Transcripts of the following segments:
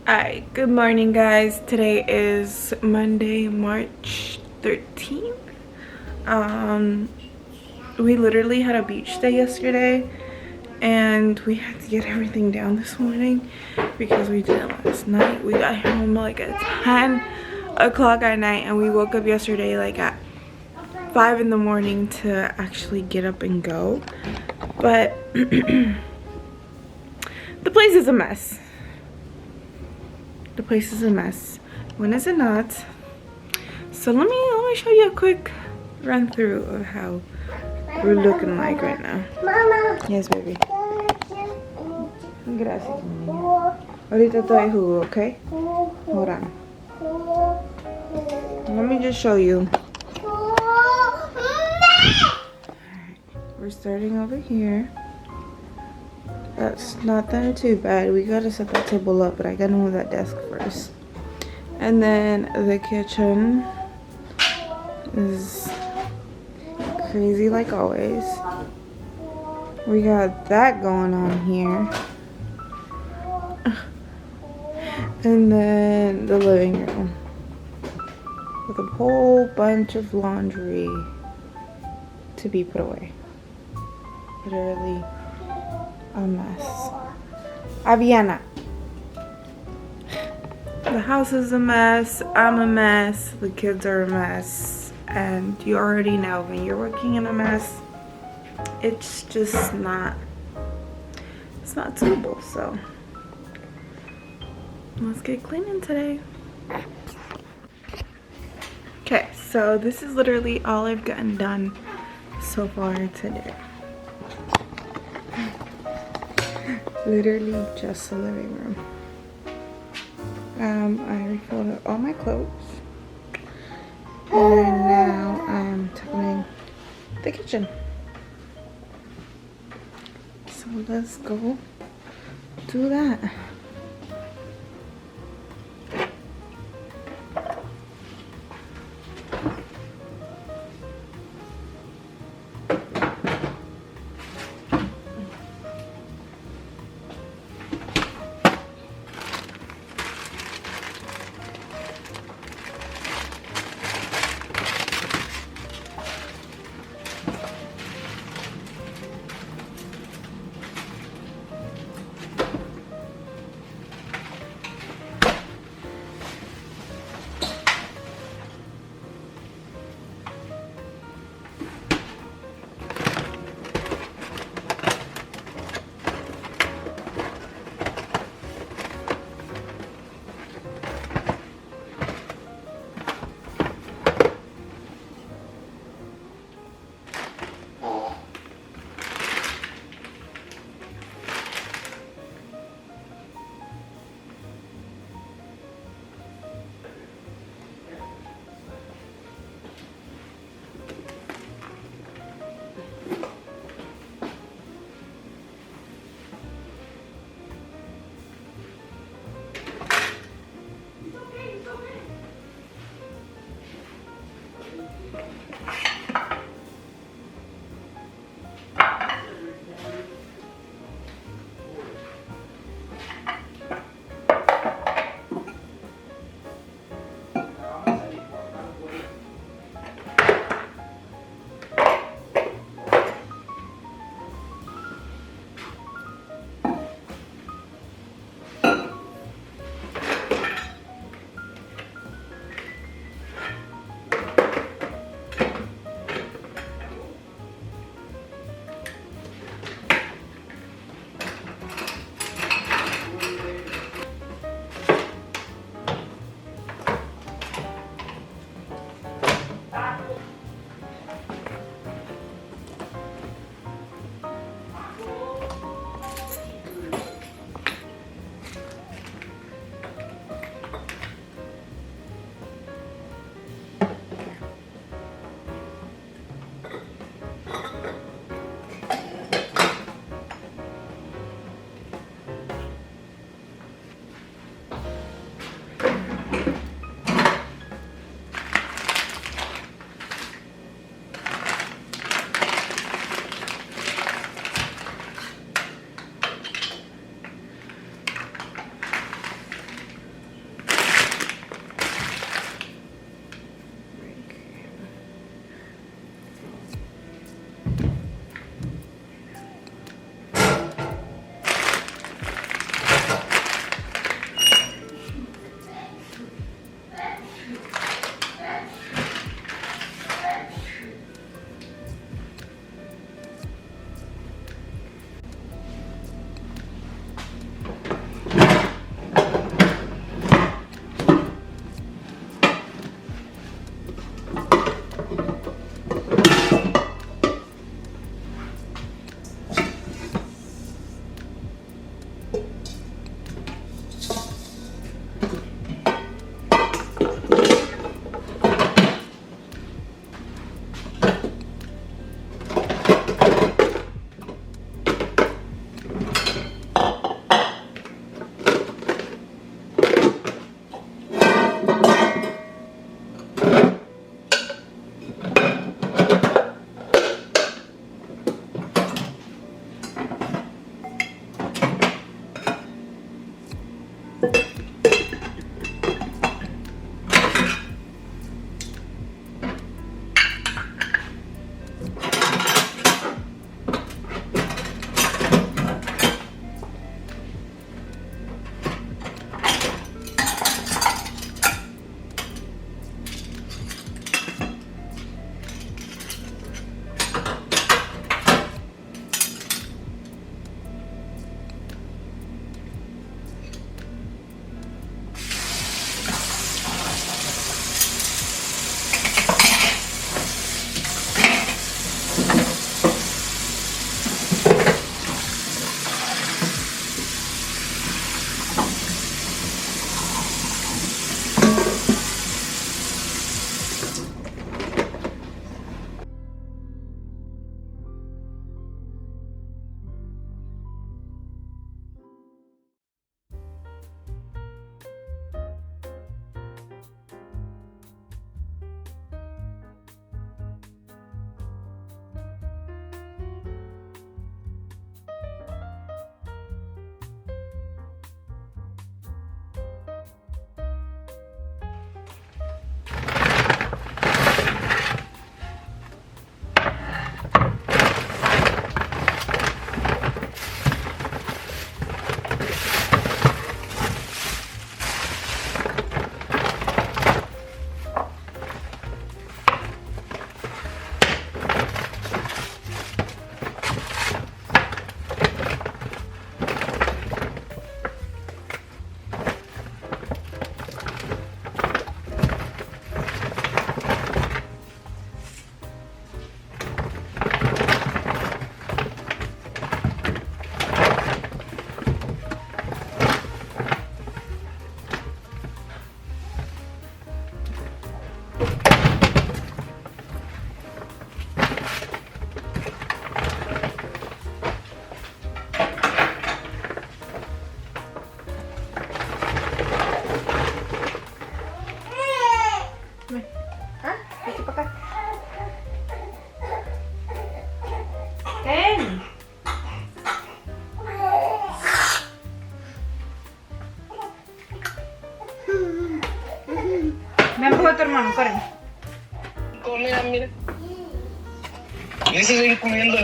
Alright, good morning guys. Today is Monday, March 13th. We literally had a beach day yesterday and we had to get everything down this morning because we did it last night. We got home like at 10 o'clock at night and we woke up yesterday like at 5 in the morning to actually get up and go. But the place is a mess. The place is a mess. When is it not? So let me show you a quick run through of how we're looking like right now. Mama. Yes, baby. Gracias, niña. Ahorita te doy jugo, okay? Hold on. Let me just show you. We're starting over here. That's not that too bad. We gotta set that table up, but I gotta move that desk first. And then the kitchen is crazy like always. We got that going on here. And then the living room with a whole bunch of laundry to be put away. Literally a mess. Aviana. The house is a mess. I'm a mess. The kids are a mess. And you already know when you're working in a mess, it's just not, it's not suitable. So let's get cleaning today. Okay, so this is literally all I've gotten done so far today. Literally just the living room. I refolded all my clothes. And now I'm tucking in the kitchen. So let's go do that.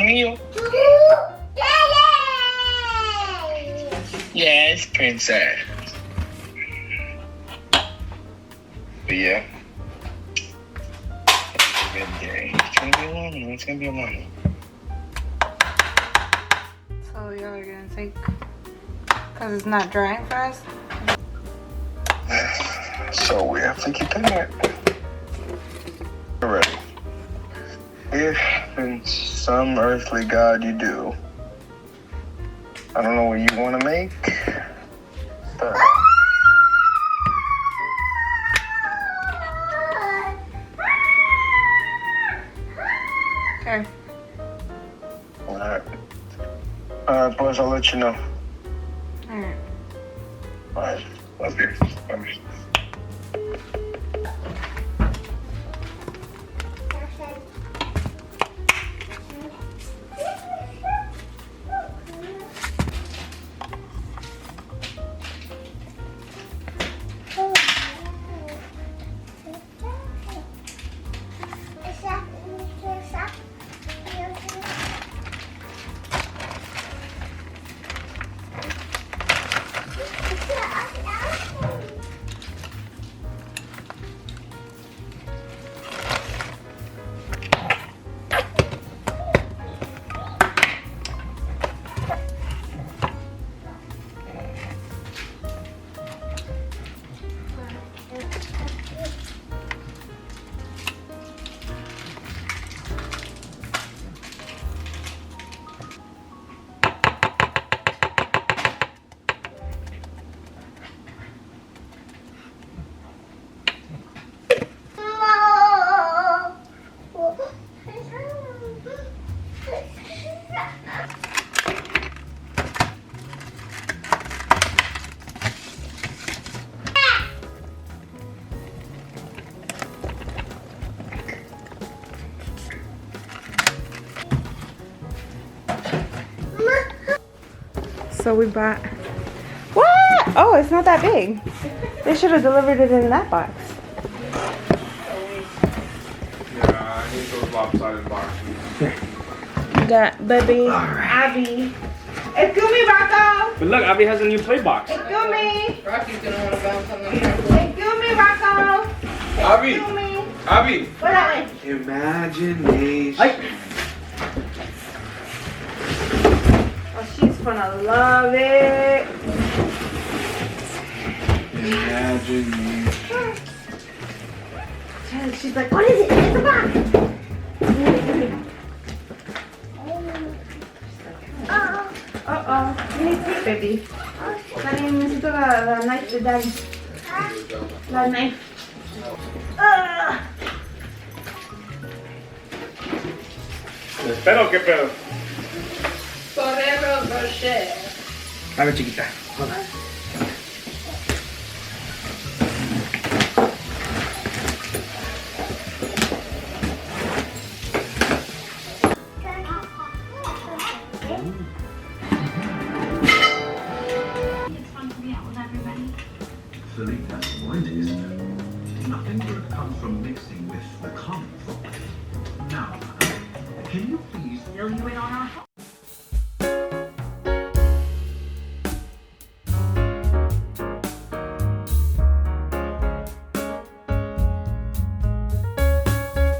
mío. Yes, princess. But yeah. Good day. It's gonna be a long one. It's gonna be a long one. So y'all are gonna think because it's not drying fast. So we have to keep in it. Ready. If in some earthly god you do, I don't know what you want to make, but Okay. alright, boys, I'll let you know. Alright. Alright, love you. Love you. So we bought. What? Oh, it's not that big. They should have delivered it in that box. Yeah, I hate those lopsided boxes. We got baby Abby. Excuse me, Rocco. But look, Abby has a new play box. Excuse me. Rocky's gonna want to bounce on the trampoline. Excuse me, Rocco. Abby! Excuse me. Abby! What that way? Imagination. Oh, she's gonna love it. Imagination. She's like, what is it? It's a box. Uh-oh. You need tape, baby. Dani, necesito la knife de Daddy. La knife. ¿Me espero o qué pedo? Forever Rocher. A ver, chiquita. Philippe, that's the point is, nothing good comes from mixing with the common folk. Now, can you please fill you in on our